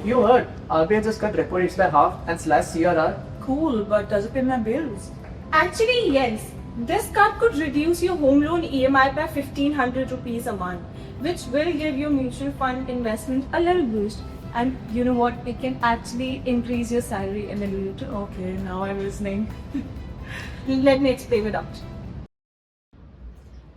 You heard. RBI just cut repo rates by half and slashed CRR. Cool, but does it pay my bills? Actually, yes. This cut could reduce your home loan EMI by 1500 rupees a month, which will give your mutual fund investment a little boost. And you know what? It can actually increase your salary in a little too. Okay, now I'm listening. Let me explain it out.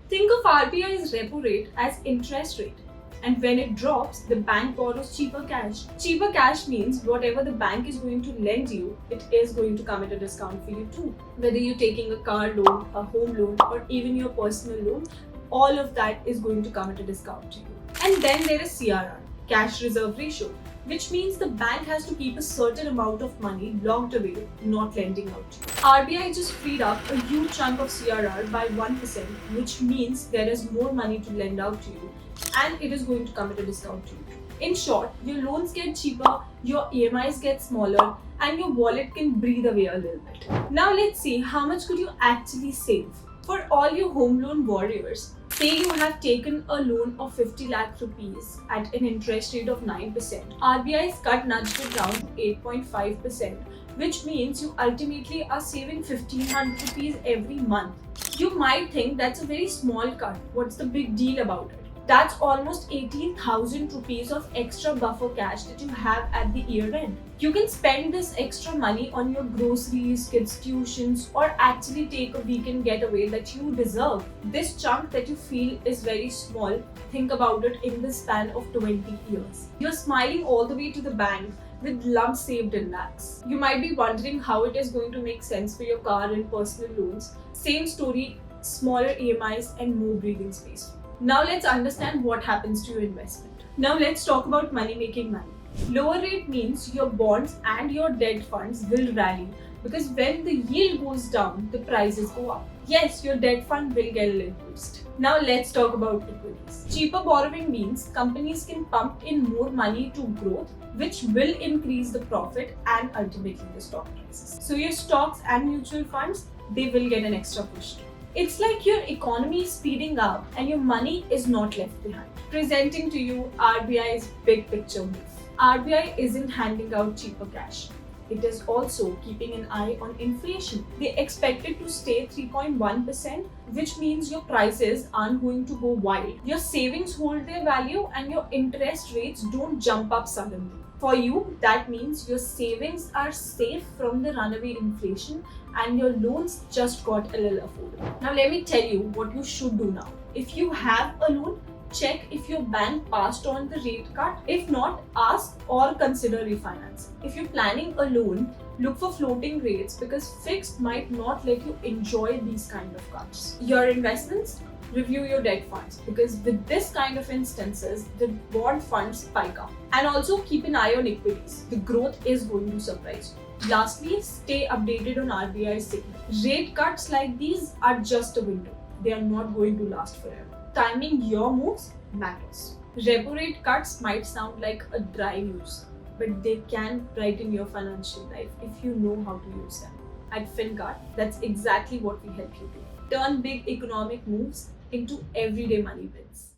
Think of RBI's repo rate as interest rate. And when it drops, the bank borrows cheaper cash. Cheaper cash means whatever the bank is going to lend you, it is going to come at a discount for you too. Whether you're taking a car loan, a home loan, or even your personal loan, all of that is going to come at a discount to you. And then there is CRR, cash reserve ratio, which means the bank has to keep a certain amount of money locked away, not lending out to you. RBI just freed up a huge chunk of CRR by 1%, which means there is more money to lend out to you, and it is going to come at a discount to you. In short, your loans get cheaper, your EMIs get smaller, and your wallet can breathe away a little bit. Now let's see how much could you actually save. For all you home loan warriors, say you have taken a loan of 50 lakh rupees at an interest rate of 9%. RBI's cut nudged it down to 8.5%, which means you ultimately are saving 1500 rupees every month. You might think that's a very small cut. What's the big deal about it? That's almost 18,000 rupees of extra buffer cash that you have at the year end. You can spend this extra money on your groceries, kids' tuitions, or actually take a weekend getaway that you deserve. This chunk that you feel is very small, think about it in the span of 20 years. You're smiling all the way to the bank with lumps saved in lakhs. You might be wondering how it is going to make sense for your car and personal loans. Same story, smaller EMIs and more breathing space. Now let's understand what happens to your investment. Now let's talk about money making money. Lower rate means your bonds and your debt funds will rally because when the yield goes down, the prices go up. Yes, your debt fund will get a little boost. Now let's talk about equities. Cheaper borrowing means companies can pump in more money to growth, which will increase the profit and ultimately the stock prices. So your stocks and mutual funds, they will get an extra push too. It's like your economy is speeding up and your money is not left behind. Presenting to you RBI's big picture move. RBI isn't handing out cheaper cash. It is also keeping an eye on inflation. They expect it to stay 3.1%, which means your prices aren't going to go wild. Your savings hold their value and your interest rates don't jump up suddenly. For you, that means your savings are safe from the runaway inflation and your loans just got a little affordable. Now let me tell you what you should do now. If you have a loan, check if your bank passed on the rate cut. If not, ask or consider refinancing. If you're planning a loan, look for floating rates because fixed might not let you enjoy these kind of cuts. Your investments, review your debt funds because with this kind of instances, the bond funds spike up. And also keep an eye on equities. The growth is going to surprise you. Lastly, stay updated on RBI's signal. Rate cuts like these are just a window. They are not going to last forever. Timing your moves matters. Repo rate cuts might sound like a dry news, but they can brighten your financial life if you know how to use them. At FinCard, that's exactly what we help you do. Turn big economic moves into everyday money wins.